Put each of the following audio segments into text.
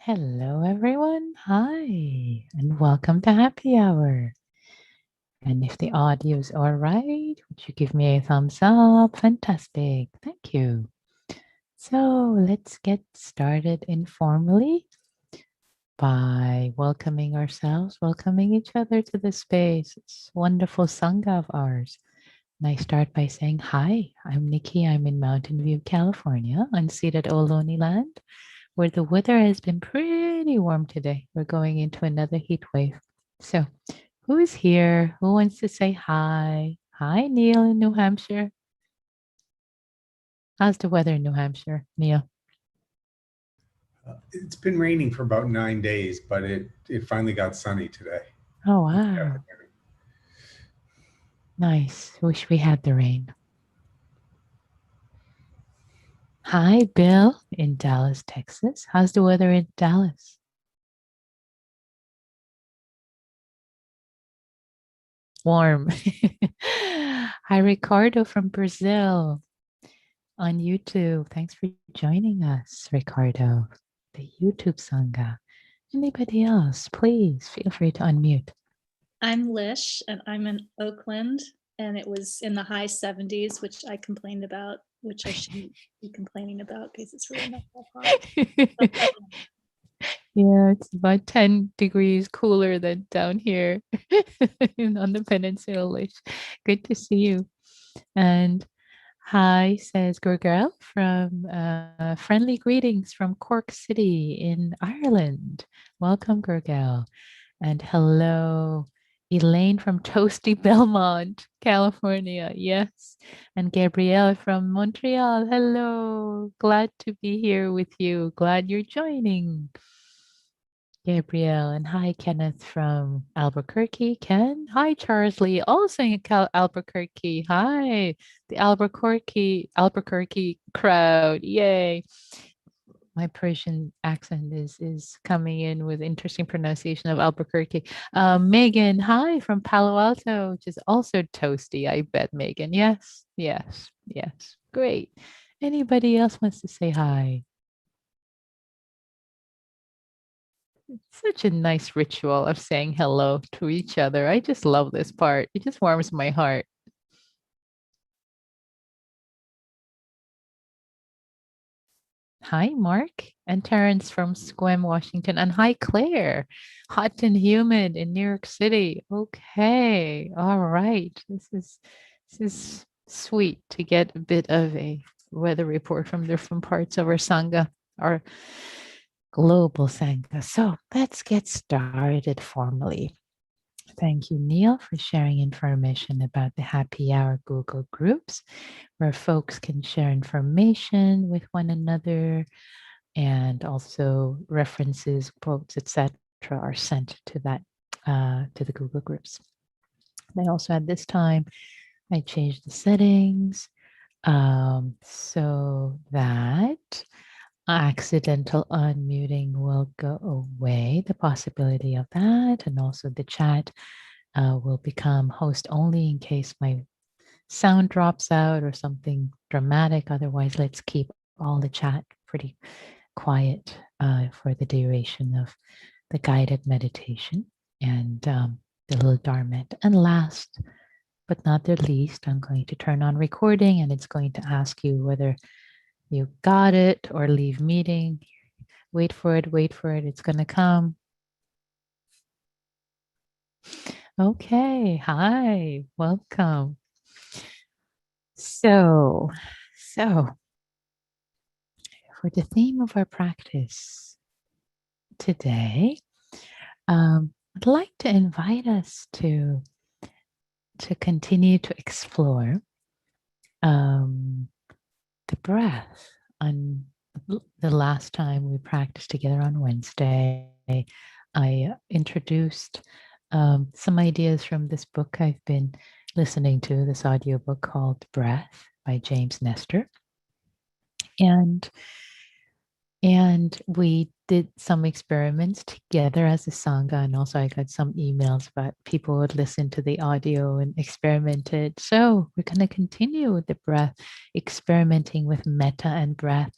Hello, everyone. Hi, and welcome to Happy Hour. And if the audio is all right, would you give me a thumbs up? Fantastic. Thank you. So let's get started informally by welcoming ourselves, welcoming each other to the space. It's wonderful Sangha of ours. And I start by saying, hi, I'm Nikki. I'm in Mountain View, California, unceded Ohlone land, where the weather has been pretty warm today. We're going into another heat wave. So, who is here? Who wants to say hi? Hi, Neil in New Hampshire. How's the weather in New Hampshire, Neil? It's been raining for about 9 days, but it finally got sunny today. Oh, wow. Nice. Wish we had the rain. Hi, Bill in Dallas, Texas. How's the weather in Dallas? Warm. Hi, Ricardo from Brazil on YouTube. Thanks for joining us, Ricardo, the YouTube Sangha. Anybody else, please feel free to unmute. I'm Lish, and I'm in Oakland, and it was in the high 70s, which I complained about, which I shouldn't be complaining about because it's really not that hot. Yeah, it's about 10 degrees cooler than down here on the peninsula. Lish. Good to see you. And hi, says Gurgel from friendly greetings from Cork City in Ireland. Welcome, Gurgel. And hello, Elaine from Toasty Belmont, California. Yes. And Gabrielle from Montreal. Hello. Glad to be here with you. Glad you're joining. Gabrielle. And hi, Kenneth from Albuquerque. Ken. Hi, Charles Lee, also in Albuquerque. Hi, the Albuquerque crowd. Yay. My Persian accent is coming in with interesting pronunciation of Albuquerque. Megan, hi from Palo Alto, which is also toasty, I bet, Megan. Yes, yes, yes. Great. Anybody else wants to say hi? It's such a nice ritual of saying hello to each other. I just love this part. It just warms my heart. Hi, Mark and Terrence from Squam, Washington. And hi, Claire. Hot and humid in New York City. Okay. All right. This is sweet to get a bit of a weather report from different parts of our Sangha, our global Sangha. So let's get started formally. Thank you, Neil, for sharing information about the Happy Hour Google groups, where folks can share information with one another, and also references, quotes, etc., are sent to that to the Google groups. And also at this time, I changed the settings so that accidental unmuting will go away, the possibility of that, and also the chat will become host only in case my sound drops out or something dramatic. Otherwise, let's keep all the chat pretty quiet for the duration of the guided meditation and the little Dharma. And last but not the least, I'm going to turn on recording, and it's going to ask you whether you got it or leave meeting. Wait for it, it's going to come. Okay, hi, welcome. So for the theme of our practice today, I'd like to invite us to continue to explore the breath. On the last time we practiced together on Wednesday, I introduced some ideas from this book I've been listening to, this audiobook called Breath by James Nestor. And we did some experiments together as a Sangha, and also I got some emails about people would listen to the audio and experimented. So we're going to continue with the breath, experimenting with metta and breath,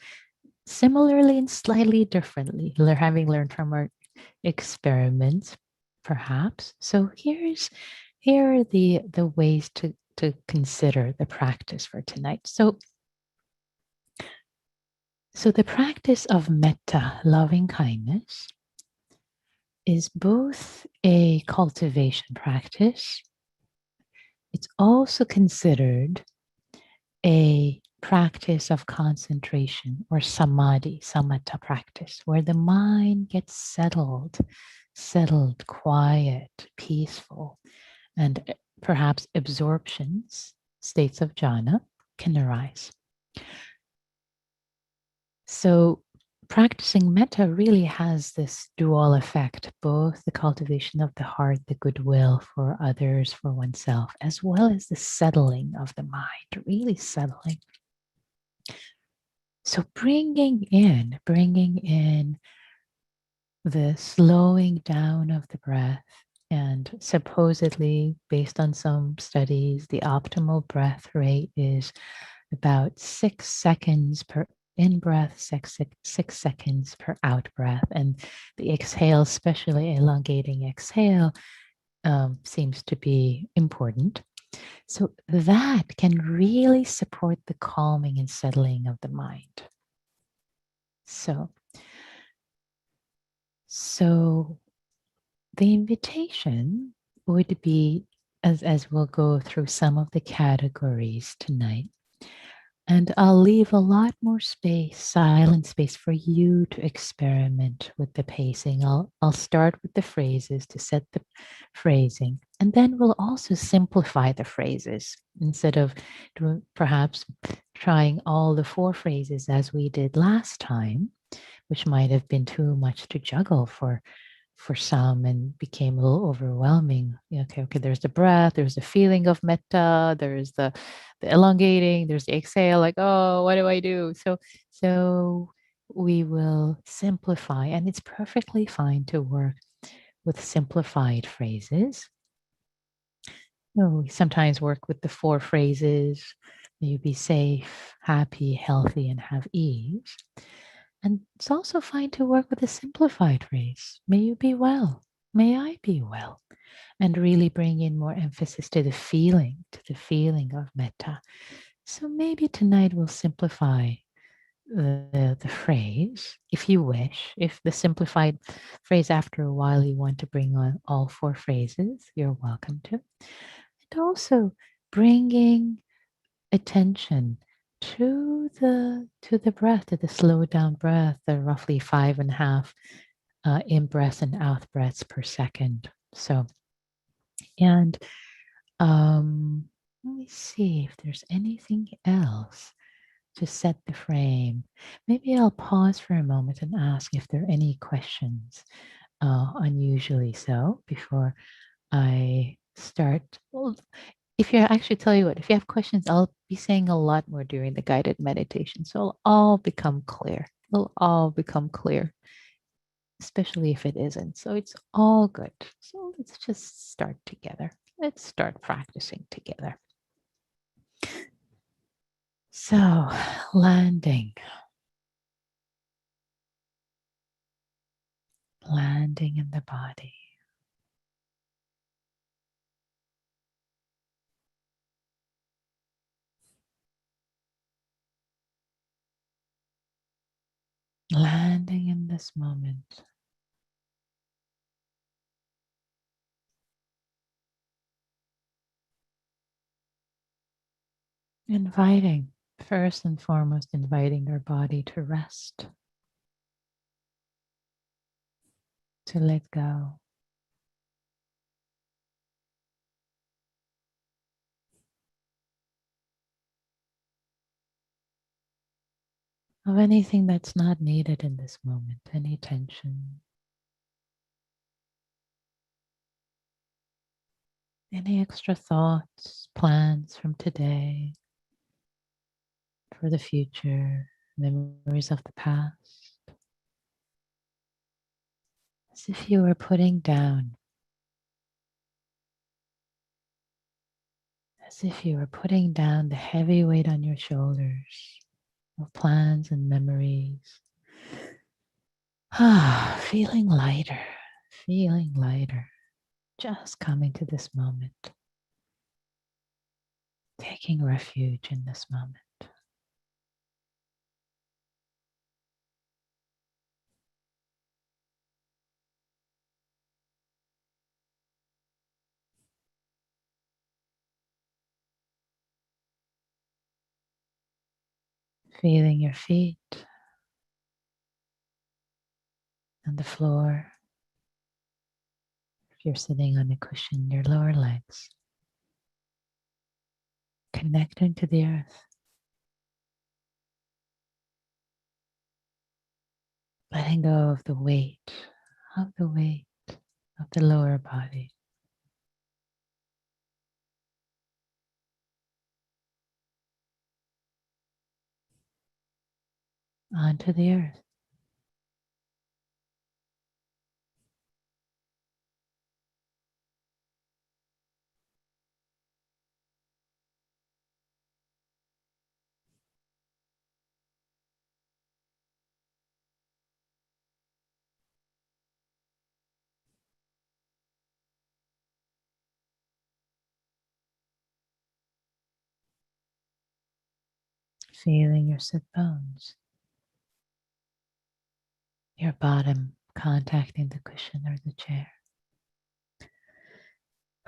similarly and slightly differently, having learned from our experiments, perhaps. So here are the ways to consider the practice for tonight. So the practice of metta, loving kindness, is both a cultivation practice. It's also considered a practice of concentration or samadhi, samatha practice, where the mind gets settled, quiet, peaceful, and perhaps absorptions, states of jhana, can arise. So practicing metta really has this dual effect, both the cultivation of the heart, the goodwill for others, for oneself, as well as the settling of the mind, really settling. So bringing in the slowing down of the breath, and supposedly, based on some studies, the optimal breath rate is about 6 seconds per in-breath, 6 seconds per out-breath. And the exhale, especially elongating exhale, seems to be important. So that can really support the calming and settling of the mind. So the invitation would be, as we'll go through some of the categories tonight, and I'll leave a lot more space, silent space, for you to experiment with the pacing. I'll start with the phrases to set the phrasing, and then we'll also simplify the phrases instead of perhaps trying all the 4 phrases as we did last time, which might have been too much to juggle for some and became a little overwhelming. Okay, there's the breath, there's the feeling of metta, there's the elongating, there's the exhale, like, oh, what do I do? So we will simplify, and it's perfectly fine to work with simplified phrases. We sometimes work with the 4 phrases. May you be safe, happy, healthy, and have ease. And it's also fine to work with a simplified phrase. May you be well. May I be well. And really bring in more emphasis to the feeling of metta. So maybe tonight we'll simplify the phrase, if you wish. If the simplified phrase after a while you want to bring on all 4 phrases, you're welcome to. And also bringing attention to the breath, to the slowed down breath, the roughly 5.5 in breaths and out breaths per second. So, and let me see if there's anything else to set the frame. Maybe I'll pause for a moment and ask if there are any questions, unusually so, before I start. Well, if you actually, tell you what, if you have questions, I'll be saying a lot more during the guided meditation. So it'll all become clear. It'll all become clear, especially if it isn't. So it's all good. So let's just start together. Let's start practicing together. So landing in the body. Landing in this moment. Inviting, first and foremost, inviting our body to rest, to let go. Of anything that's not needed in this moment, any tension, any extra thoughts, plans from today, for the future, memories of the past. As if you were putting down, the heavy weight on your shoulders of plans and memories. Feeling lighter, just coming to this moment, taking refuge in this moment. Feeling your feet on the floor. If you're sitting on a cushion, your lower legs. Connecting to the earth. Letting go of the weight of the lower body. Onto the earth. Feeling your sit bones. Your bottom contacting the cushion or the chair.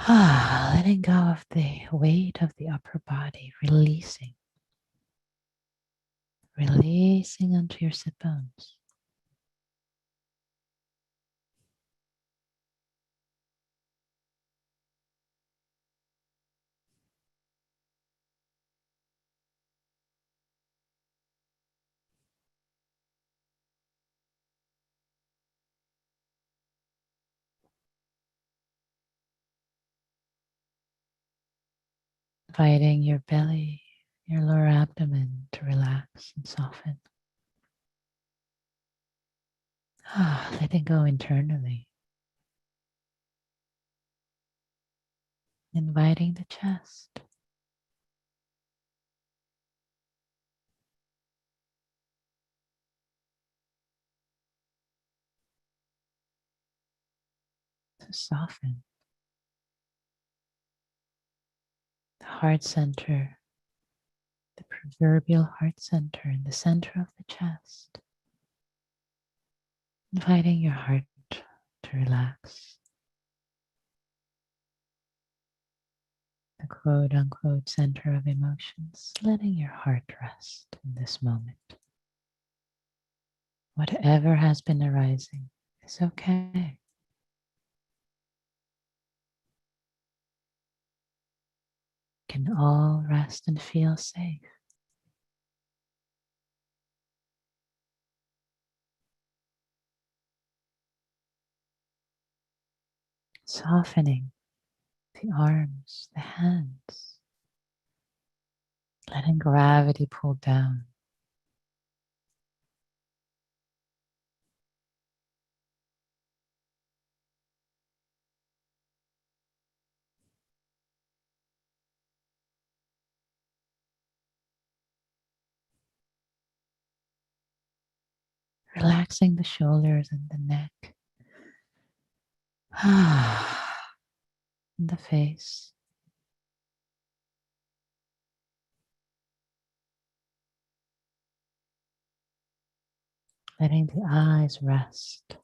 Letting go of the weight of the upper body, releasing onto your sit bones. Inviting your belly, your lower abdomen to relax and soften. Letting go internally. Inviting the chest. To soften. The heart center, the proverbial heart center in the center of the chest. Inviting your heart to relax. The quote unquote center of emotions, letting your heart rest in this moment. Whatever has been arising is okay. Can all rest and feel safe. Softening the arms, the hands, letting gravity pull down. Relaxing the shoulders and the neck. And the face. Letting the eyes rest in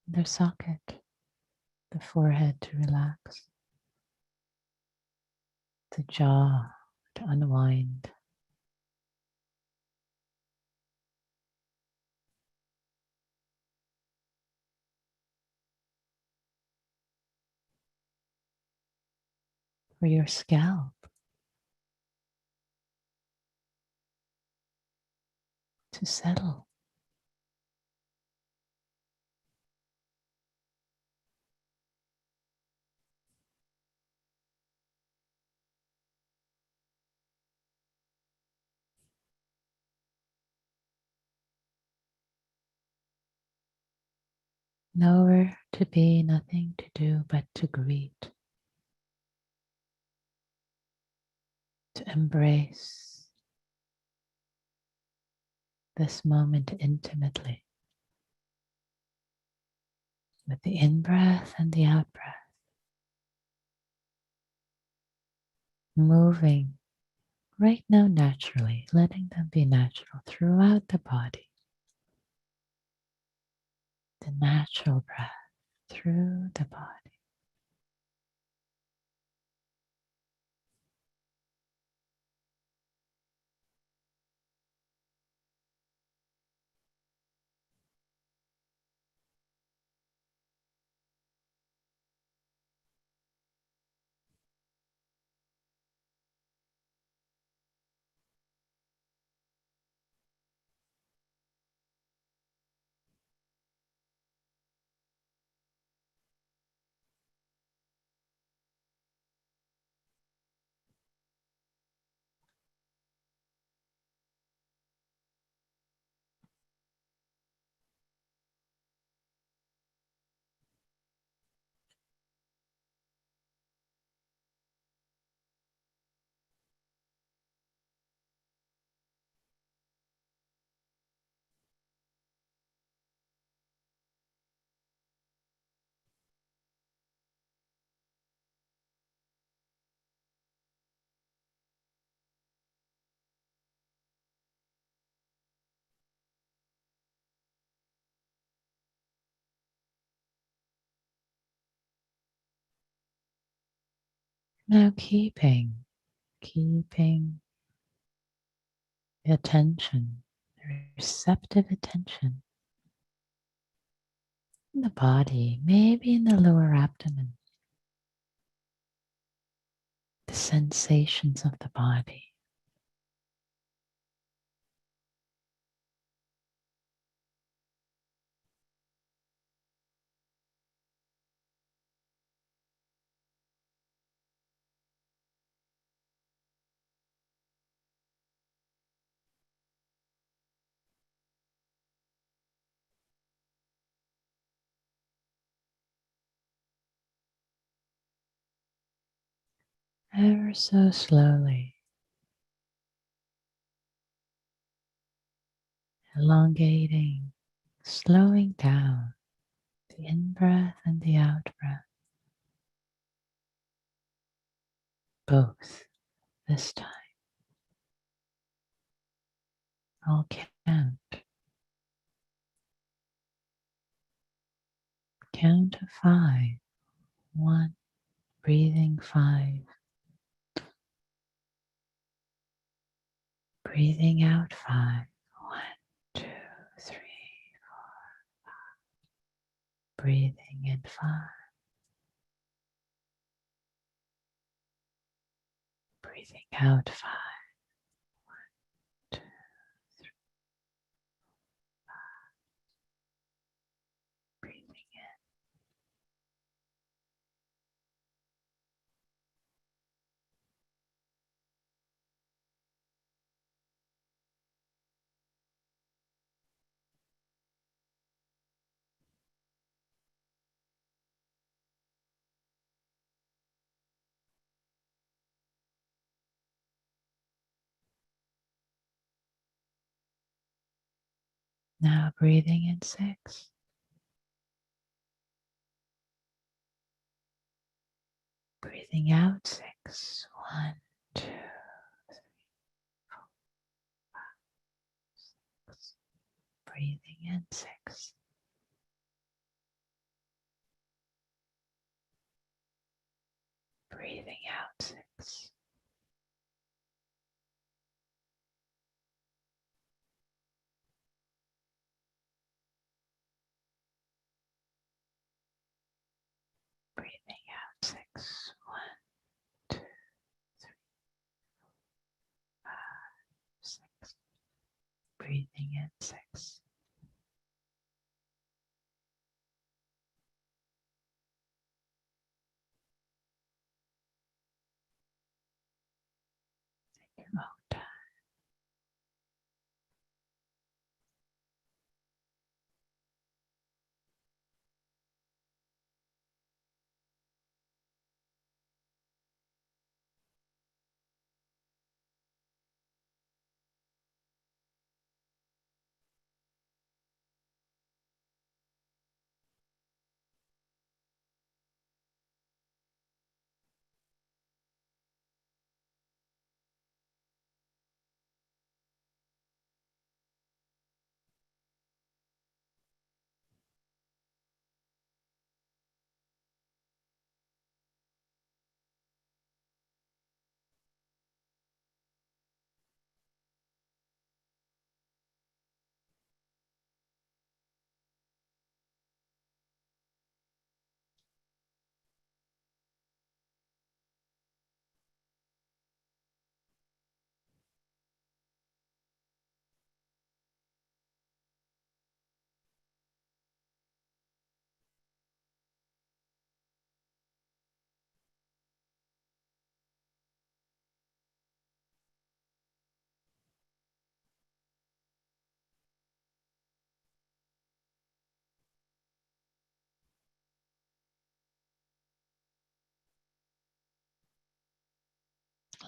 their socket. The forehead to relax. The jaw to unwind. For your scalp to settle. Nowhere to be, nothing to do but to greet, to embrace, this moment intimately with the in-breath and the out-breath, moving right now naturally, letting them be natural throughout the body. The natural breath through the body. Now keeping the attention, the receptive attention in the body, maybe in the lower abdomen, the sensations of the body. Ever so slowly, elongating, slowing down the in-breath and the out-breath, both this time. I'll count. Count to 5. 1, breathing 5. Breathing out 5. 1, 2, 3. Breathing in 5. Breathing out 5. 2, 3. Breathing in. Now breathing in 6. Breathing out 6. 1, 2, 6. Breathing in 6. Breathing out 6. Breathing out 6. 1, 2, 3, 6. Breathing in 6. Your own time.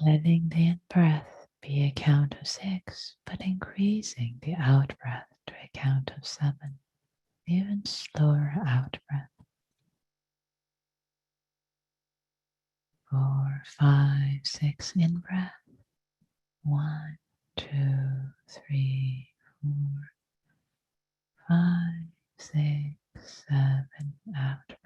letting the in-breath be a count of 6, but increasing the out-breath to a count of 7, even slower out-breath. 4, 5, 6 in-breath. 1, 2, 3, 4, 5, 6, 7 out-breath.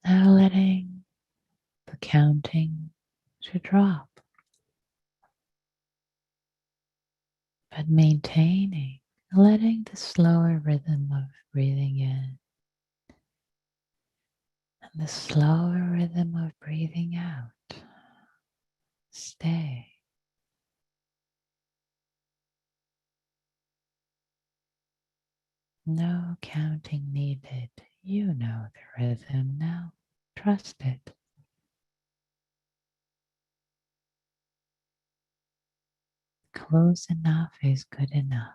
Now letting the counting to drop, but maintaining, letting the slower rhythm of breathing in and the slower rhythm of breathing out stay. No counting needed. You know the rhythm now. Trust it. Close enough is good enough.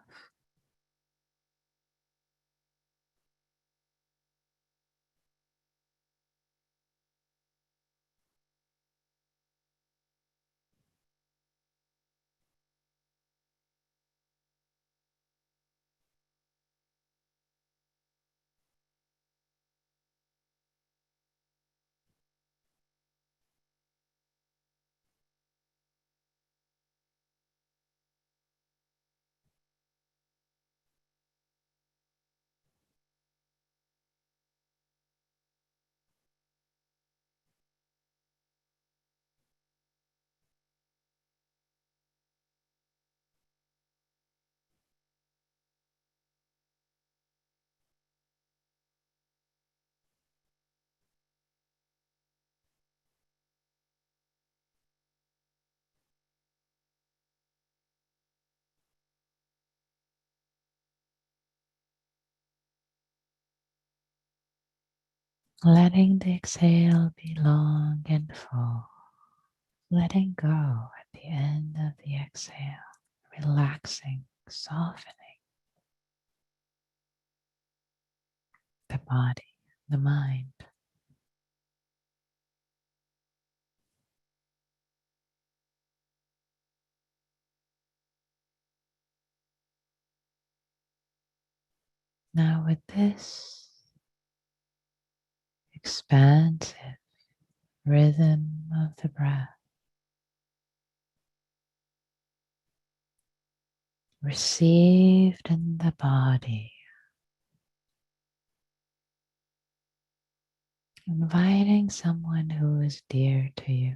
Letting the exhale be long and full. Letting go at the end of the exhale. Relaxing, softening the body, the mind. Now with this expansive rhythm of the breath, received in the body, inviting someone who is dear to you,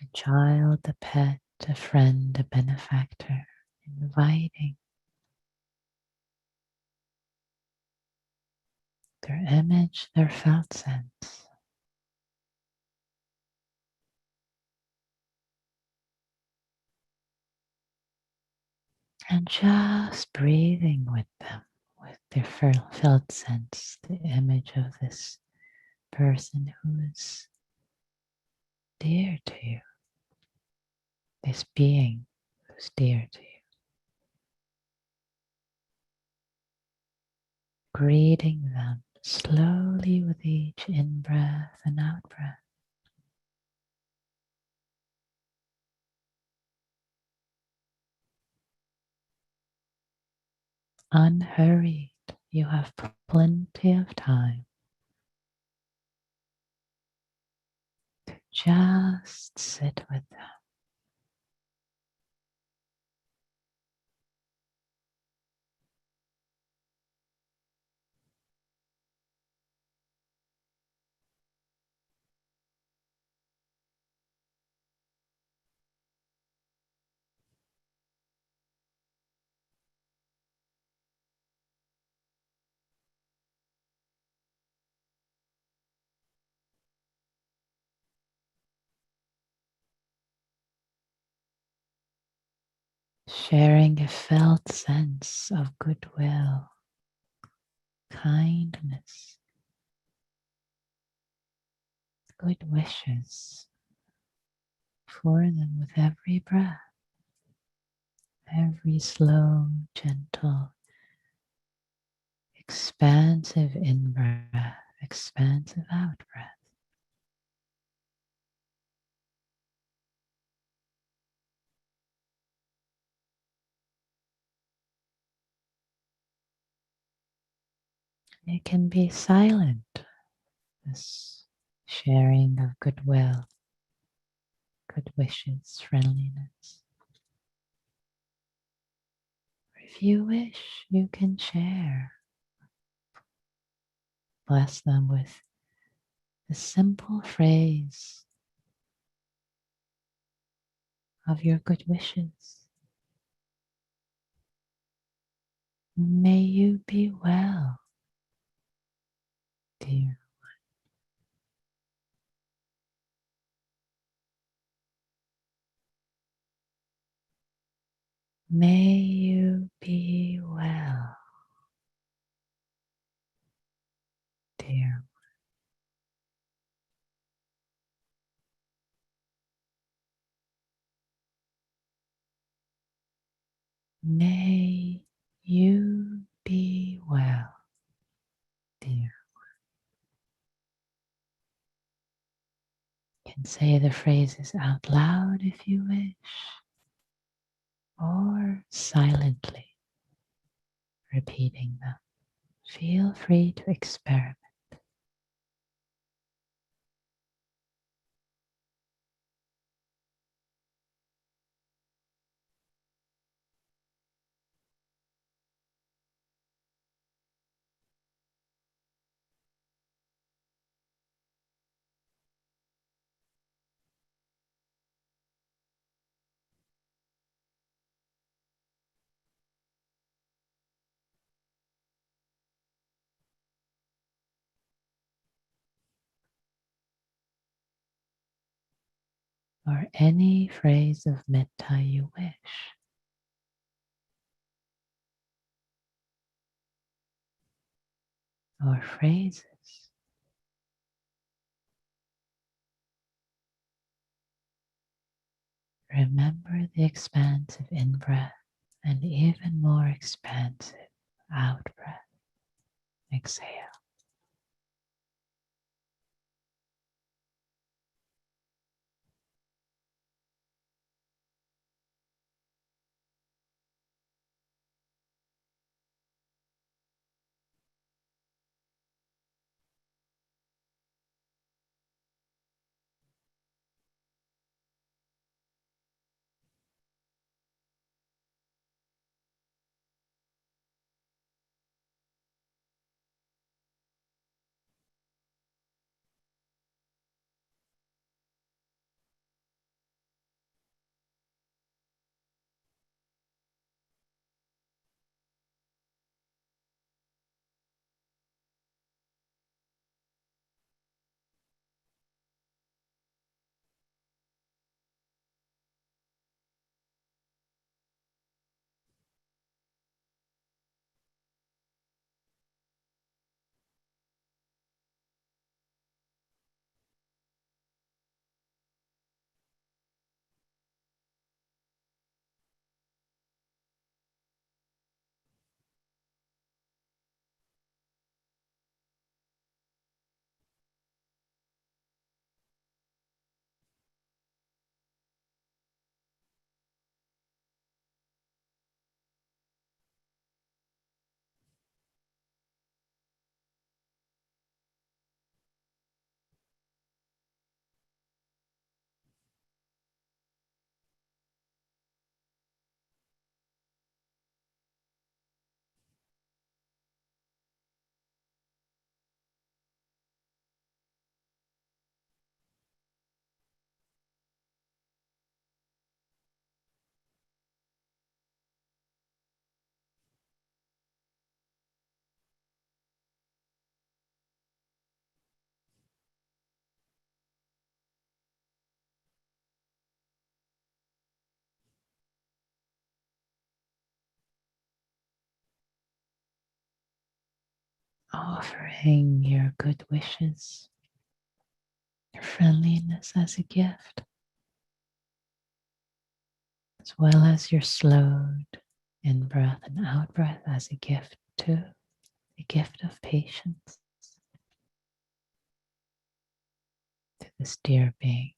a child, a pet, a friend, a benefactor, inviting their image, their felt sense, and just breathing with them, with their felt sense, the image of this person who is dear to you, this being who's dear to you. Greeting them slowly with each in-breath and out-breath. Unhurried, you have plenty of time to just sit with them. sharing a felt sense of goodwill, kindness, good wishes for them with every breath, every slow, gentle, expansive in-breath, expansive out-breath. It can be silent, this sharing of goodwill, good wishes, friendliness. If you wish, you can share. Bless them with a simple phrase of your good wishes. May you be well, dear. May you be well, dear. May you be well, dear. You can say the phrases out loud if you wish, or silently repeating them. Feel free to experiment. Or any phrase of metta you wish. Or phrases. Remember the expansive in-breath and even more expansive out-breath. Exhale. offering your good wishes, your friendliness as a gift, as well as your slowed in breath and out breath as a gift too, a gift of patience to this dear being.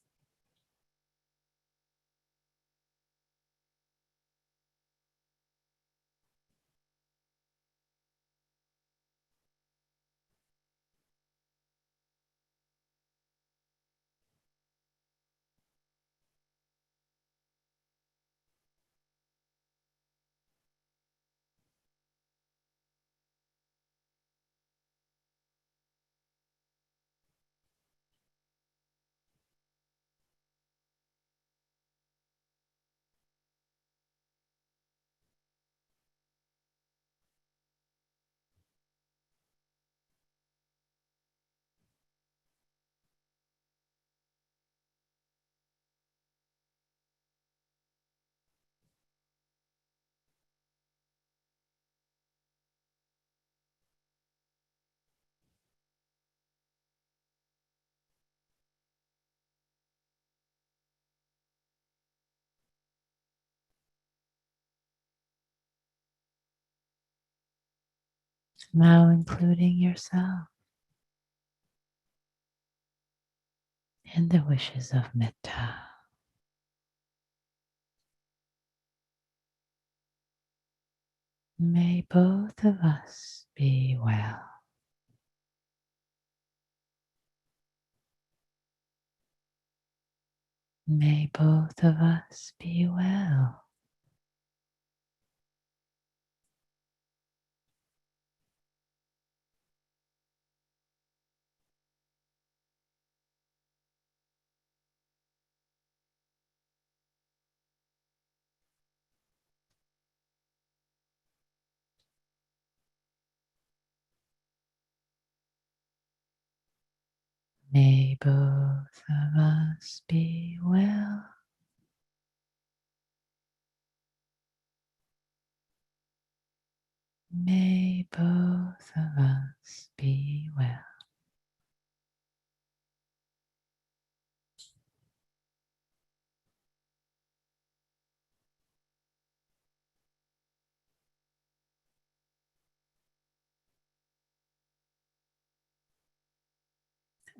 Now including yourself in the wishes of Metta. May both of us be well. May both of us be well. May both of us be well. May both of us be well.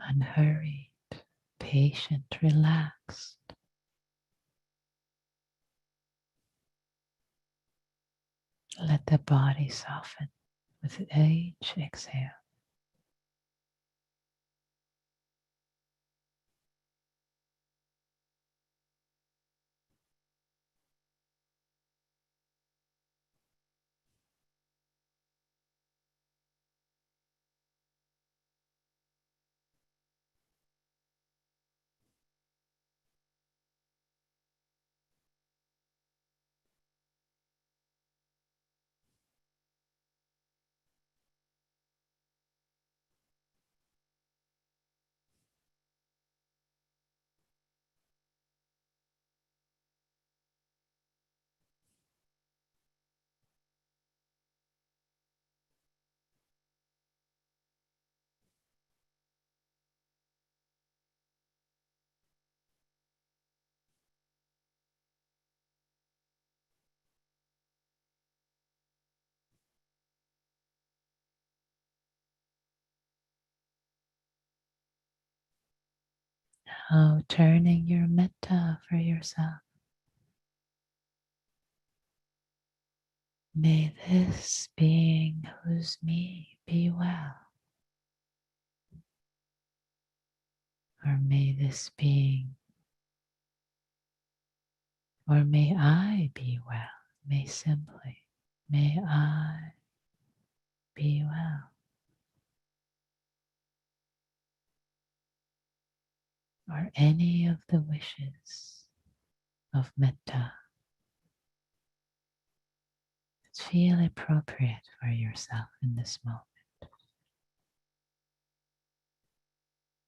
Unhurried, patient, relaxed. Let the body soften with each exhale. Now turning your metta for yourself. May this being who's me be well. Or may this being, or may I be well. May simply, may I be well. Or any of the wishes of metta that feel appropriate for yourself in this moment.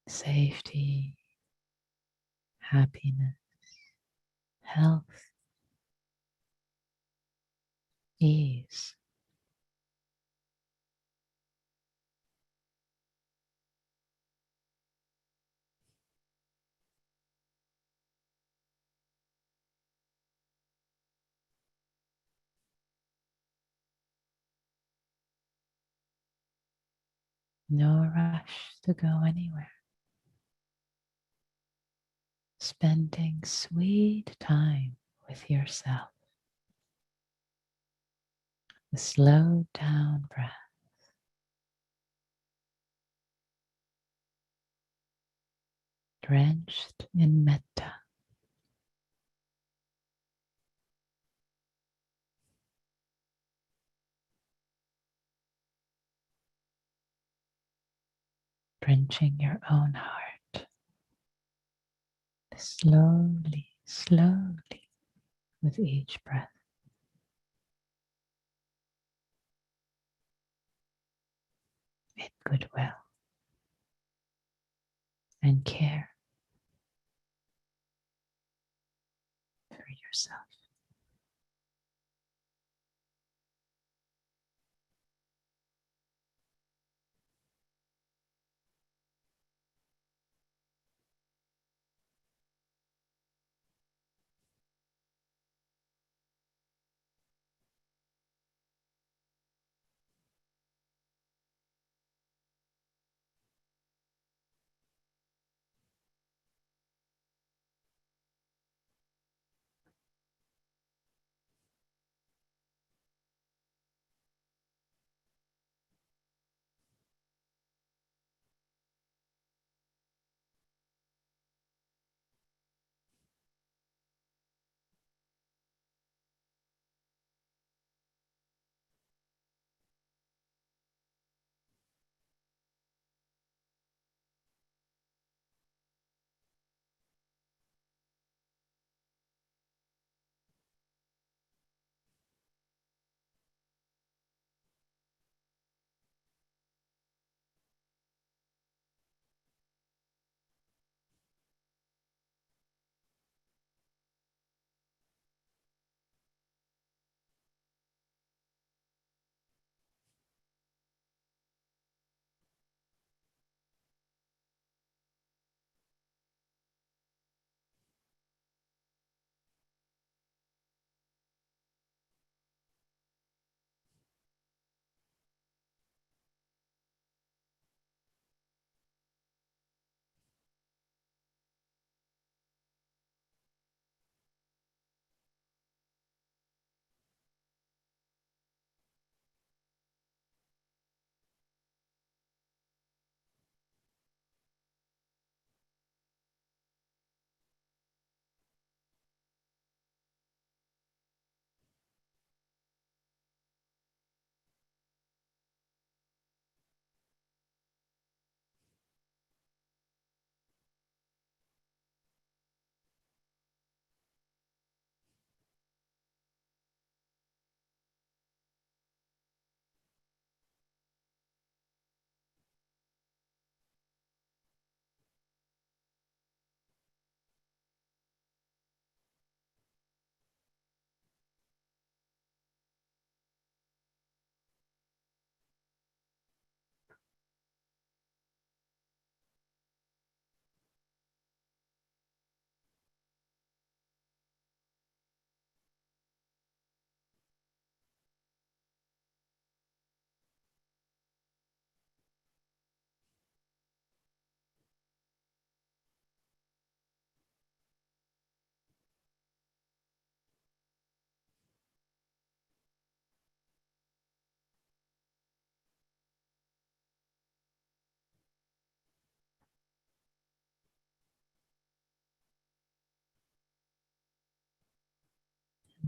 Safety, happiness, health, ease, No rush to go anywhere. Spending sweet time with yourself. The slowed down breath. Drenched in metta. Drenching your own heart. Slowly, slowly, with each breath. In goodwill and care for yourself.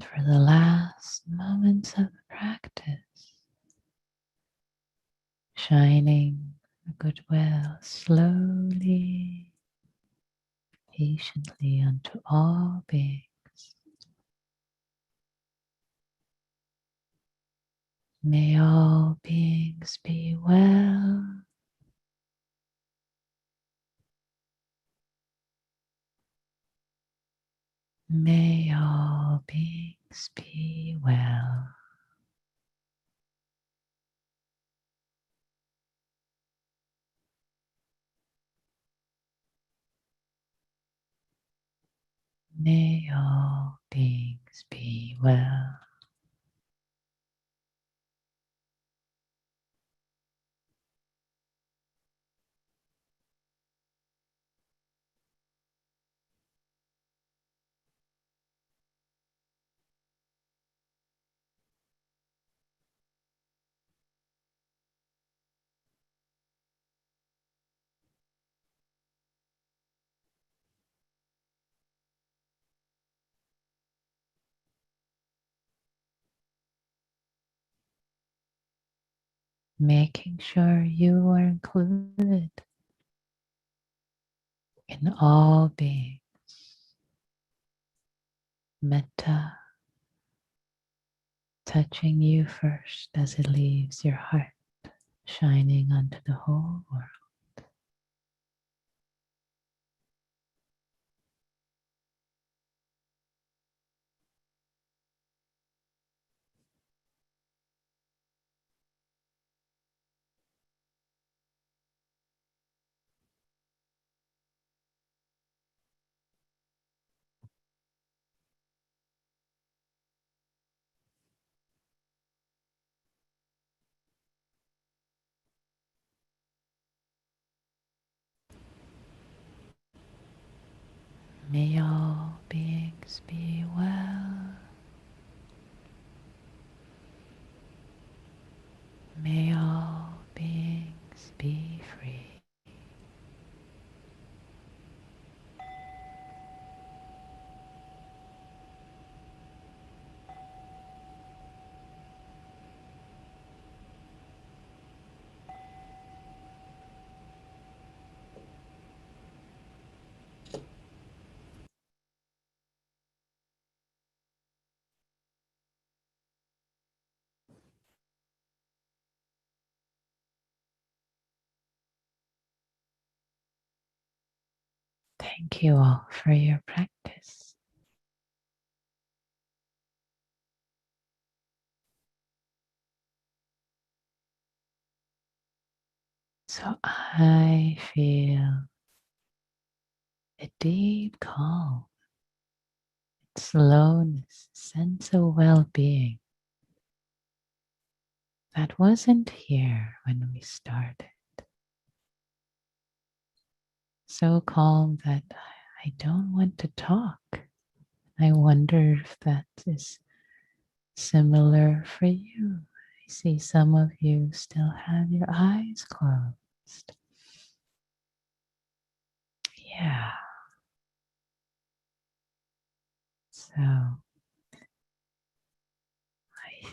And for the last moments of the practice, shining the goodwill slowly, patiently onto all beings. May all beings be well. May all beings be well. May all beings be well. making sure you are included in all beings. Metta touching you first as it leaves your heart, shining onto the whole world. May all beings be well. May all beings be free. Thank you all for your practice. So I feel a deep calm, slowness, sense of well-being that wasn't here when we started. So calm that I don't want to talk. I wonder if that is similar for you. I see some of you still have your eyes closed. Yeah. So I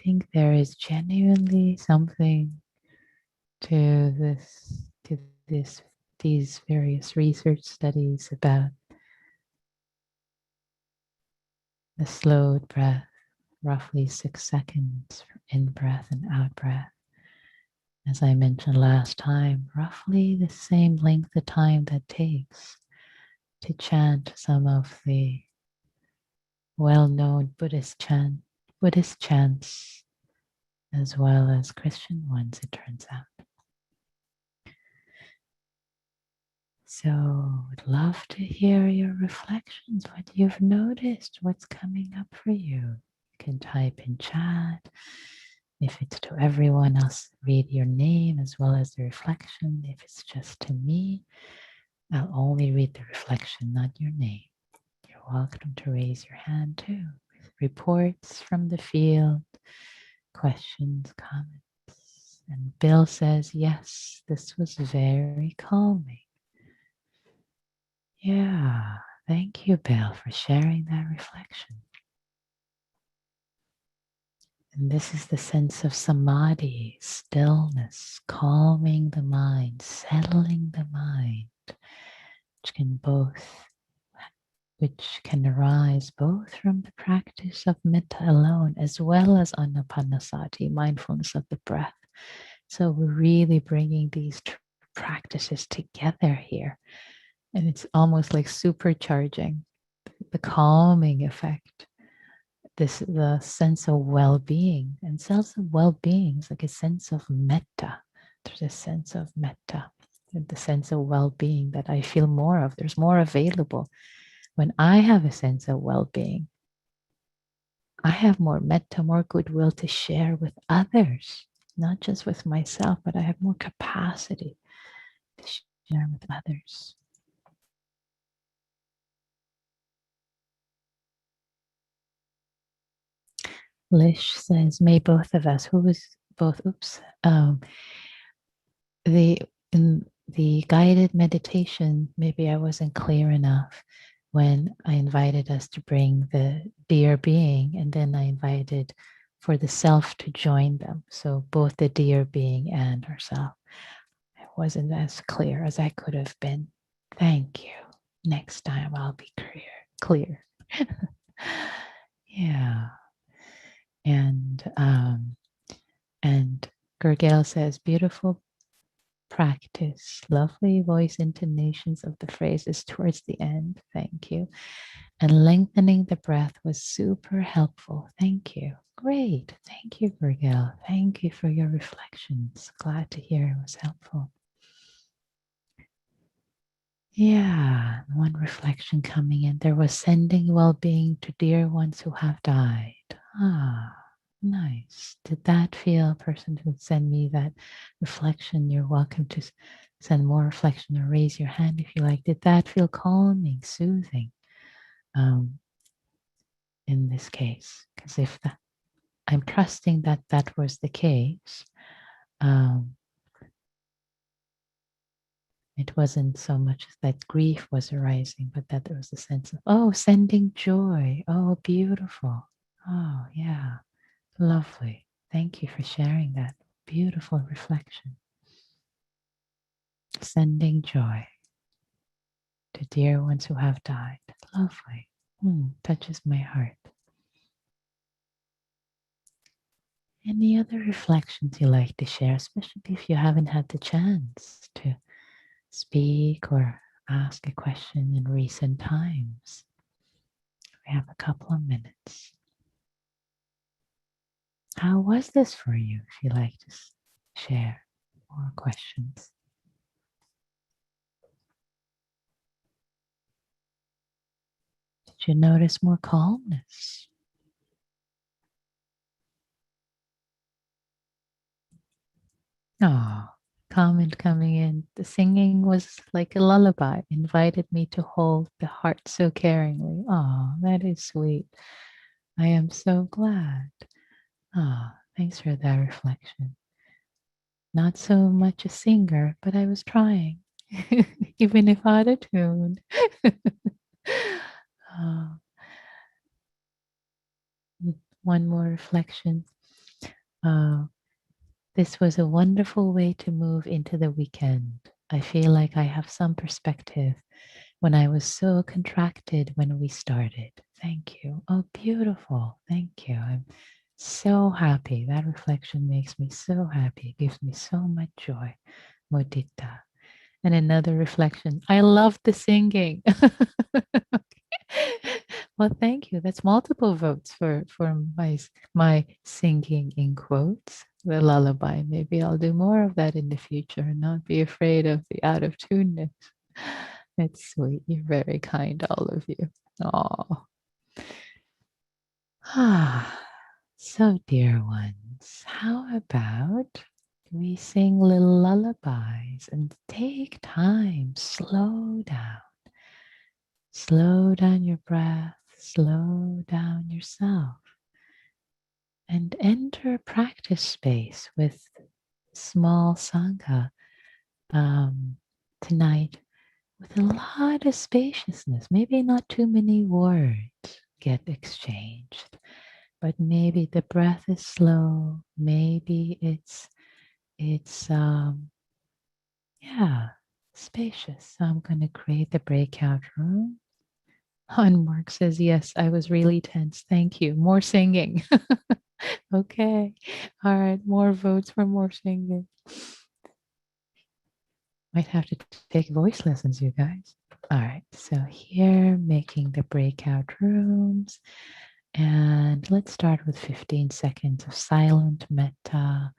think there is genuinely something to these various research studies about the slowed breath, roughly 6 seconds for in breath and out breath. As I mentioned last time, roughly the same length of time that takes to chant some of the well-known Buddhist chants, as well as Christian ones, it turns out. So I'd love to hear your reflections, what you've noticed, what's coming up for you. You can type in chat. If it's to everyone else, read your name as well as the reflection. If it's just to me, I'll only read the reflection, not your name. You're welcome to raise your hand too. Reports from the field, questions, comments. And Bill says, yes, this was very calming. Yeah, thank you, Bill, for sharing that reflection. And this is the sense of samadhi, stillness, calming the mind, settling the mind, which can arise both from the practice of metta alone as well as anapanasati, mindfulness of the breath. So we're really bringing these practices together here. And it's almost like supercharging the calming effect, the sense of well-being. And sense of well-being is like a sense of metta. There's a sense of metta, and the sense of well-being that I feel more of. There's more available. When I have a sense of well-being, I have more metta, more goodwill to share with others, not just with myself, but I have more capacity to share with others. Lish says, may both of us, who was both, in the guided meditation, maybe I wasn't clear enough when I invited us to bring the dear being, and then I invited for the self to join them. So both the deer being and herself. I wasn't as clear as I could have been. Thank you. Next time I'll be clear. Yeah. And Gurgel says, beautiful practice, lovely voice intonations of the phrases towards the end. Thank you. And lengthening the breath was super helpful. Thank you. Great. Thank you, Gurgel. Thank you for your reflections. Glad to hear it was helpful. Yeah, one reflection coming in. There was sending well-being to dear ones who have died. Ah, nice. Did that feel, person who send me that reflection, you're welcome to send more reflection or raise your hand if you like. Did that feel calming, soothing in this case? Because if that, I'm trusting that that was the case. It wasn't so much that grief was arising, but that there was a sense of, oh, sending joy. Oh, beautiful. Oh, yeah. Lovely. Thank you for sharing that beautiful reflection. Sending joy to dear ones who have died. Lovely. Touches my heart. Any other reflections you like to share, especially if you haven't had the chance to speak or ask a question in recent times? We have a couple of minutes. How was this for you, if you like to share more questions? Did you notice more calmness? Oh, comment coming in. The singing was like a lullaby, invited me to hold the heart so caringly. Oh, that is sweet. I am so glad. Oh, thanks for that reflection. Not so much a singer, but I was trying, even if out of tune. Oh, one more reflection. This was a wonderful way to move into the weekend. I feel like I have some perspective when I was so contracted when we started. Thank you. Oh, beautiful. Thank you. I'm so happy. That reflection makes me so happy. It gives me so much joy. Mudita. And another reflection. I love the singing. Well, thank you. That's multiple votes for my singing in quotes, the lullaby. Maybe I'll do more of that in the future and not be afraid of the out of tuneness. That's sweet. You're very kind, all of you. Oh. So, dear ones, how about we sing little lullabies and take time, slow down. Slow down your breath, slow down yourself, and enter a practice space with small Sangha tonight with a lot of spaciousness. Maybe not too many words get exchanged, but maybe the breath is slow. Maybe it's spacious. So I'm going to create the breakout room. And Mark says, yes, I was really tense. Thank you. More singing. Okay. All right. More votes for more singing. Might have to take voice lessons, you guys. All right. So here, making the breakout rooms. And let's start with 15 seconds of silent metta.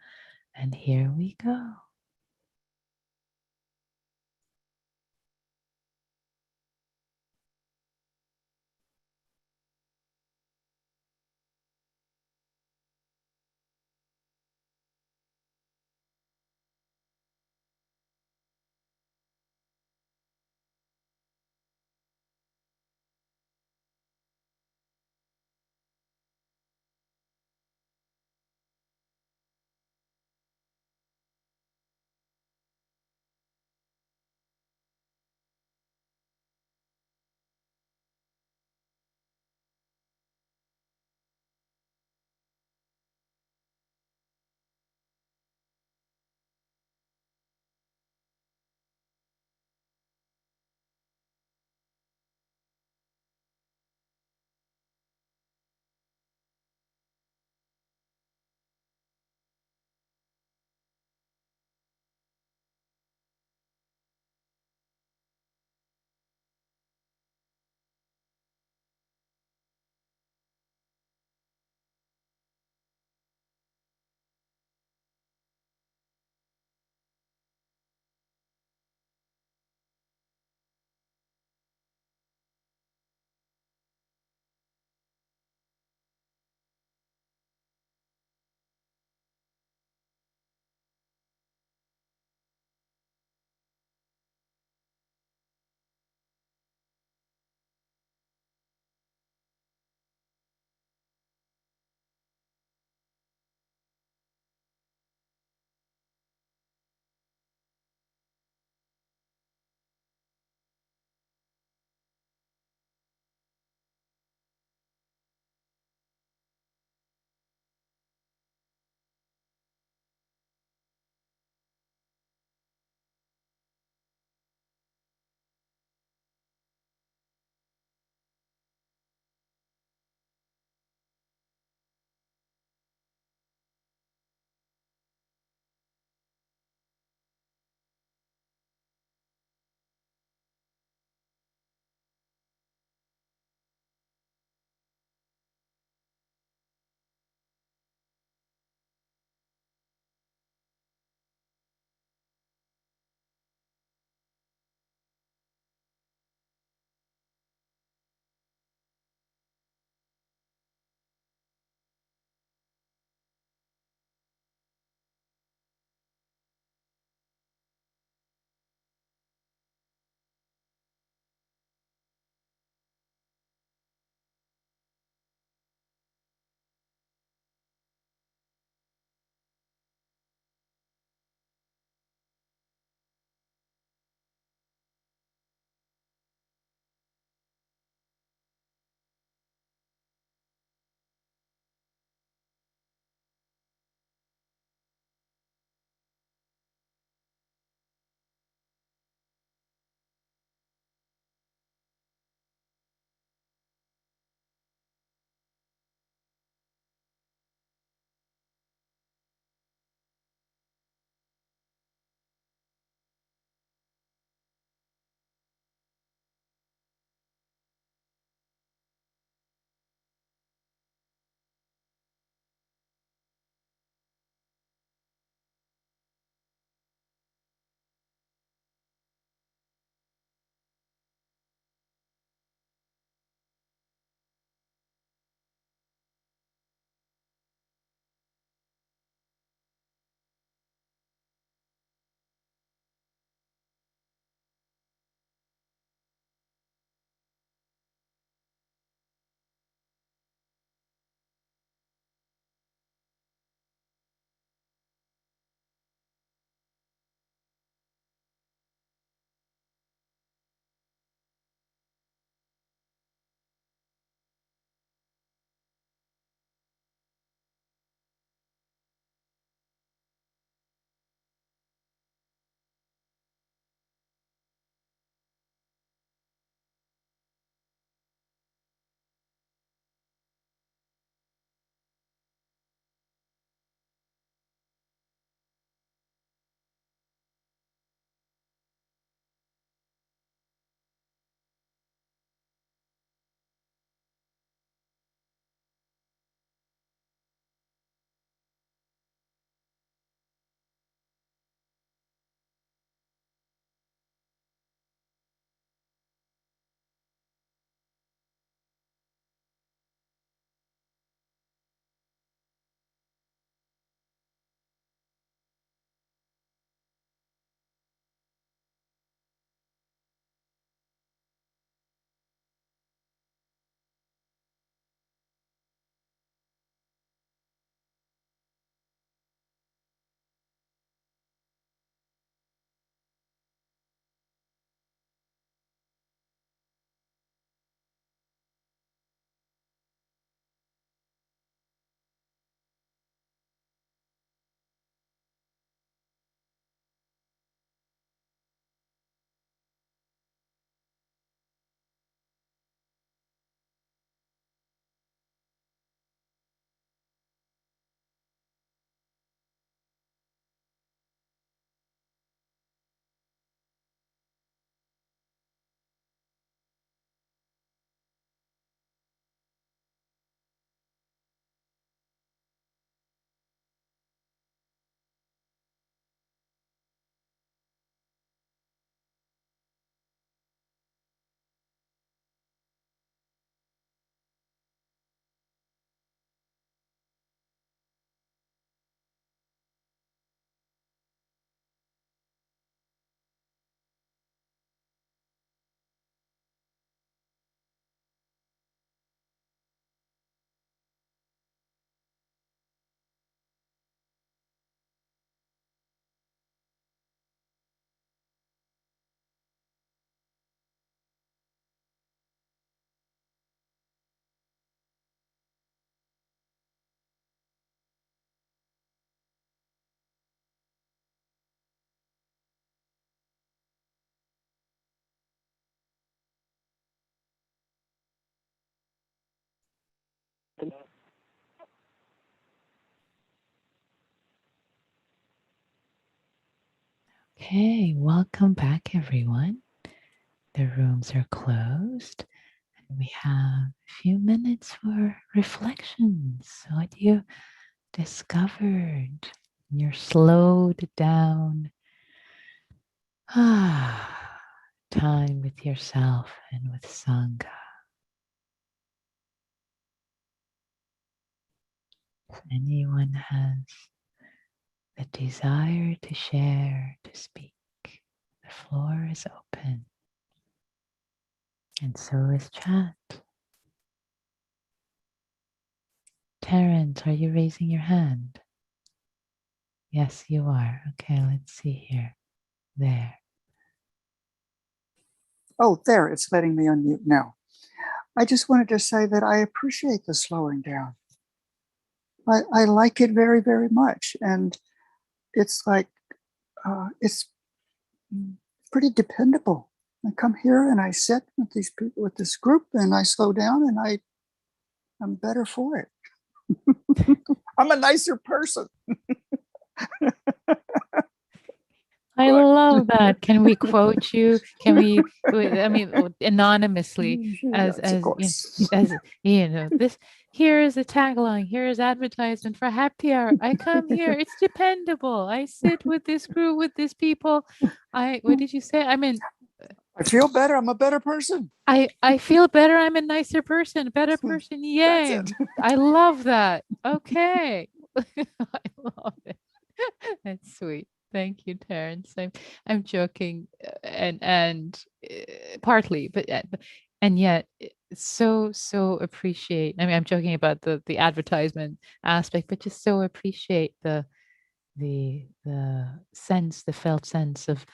And here we go. Okay, welcome back, everyone. The rooms are closed, and we have a few minutes for reflections. What you discovered, you're slowed down. Time with yourself and with Sangha. If anyone has the desire to share, to speak, the floor is open. And so is chat. Terence, are you raising your hand? Yes, you are. Okay, let's see here. There. Oh, there, it's letting me unmute now. I just wanted to say that I appreciate the slowing down. I like it very, very much. And it's like, it's pretty dependable. I come here and I sit with these people, with this group, and I slow down and I'm better for it. I'm a nicer person. I love that. Can we quote you? Can we? I mean, anonymously, Yes, of course. as you know, this here is a tagline. Here is advertisement for happy hour. I come here. It's dependable. I sit with this group, with these people. What did you say? I mean, I feel better. I'm a better person. I feel better. I'm a nicer person. Better person. That's Yay! it. I love that. Okay, I love it. That's sweet. Thank you, Terence. I'm joking, and partly, and yet so appreciate. I mean, I'm joking about the advertisement aspect, but just so appreciate the sense, the felt sense of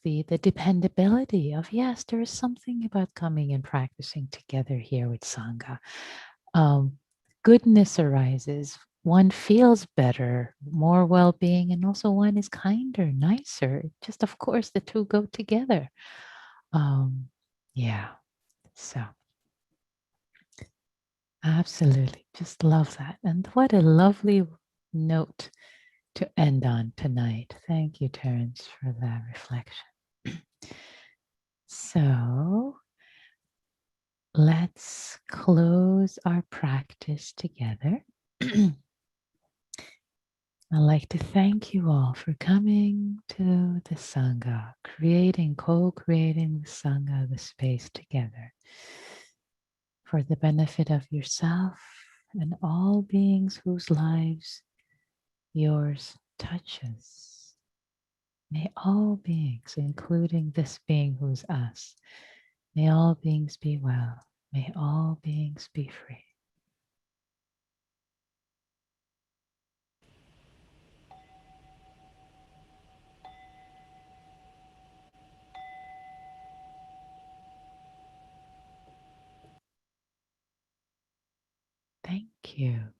the dependability of, yes, there is something about coming and practicing together here with Sangha. Goodness arises. One feels better, more well-being, and also one is kinder, nicer. Just, of course, the two go together. Yeah. So absolutely, just love that. And what a lovely note to end on tonight. Thank you, Terence, for that reflection. So let's close our practice together. I'd like to thank you all for coming to the Sangha, co-creating the Sangha, the space together for the benefit of yourself and all beings whose lives yours touches. May all beings, including this being who's us, may all beings be well. May all beings be free. Thank you.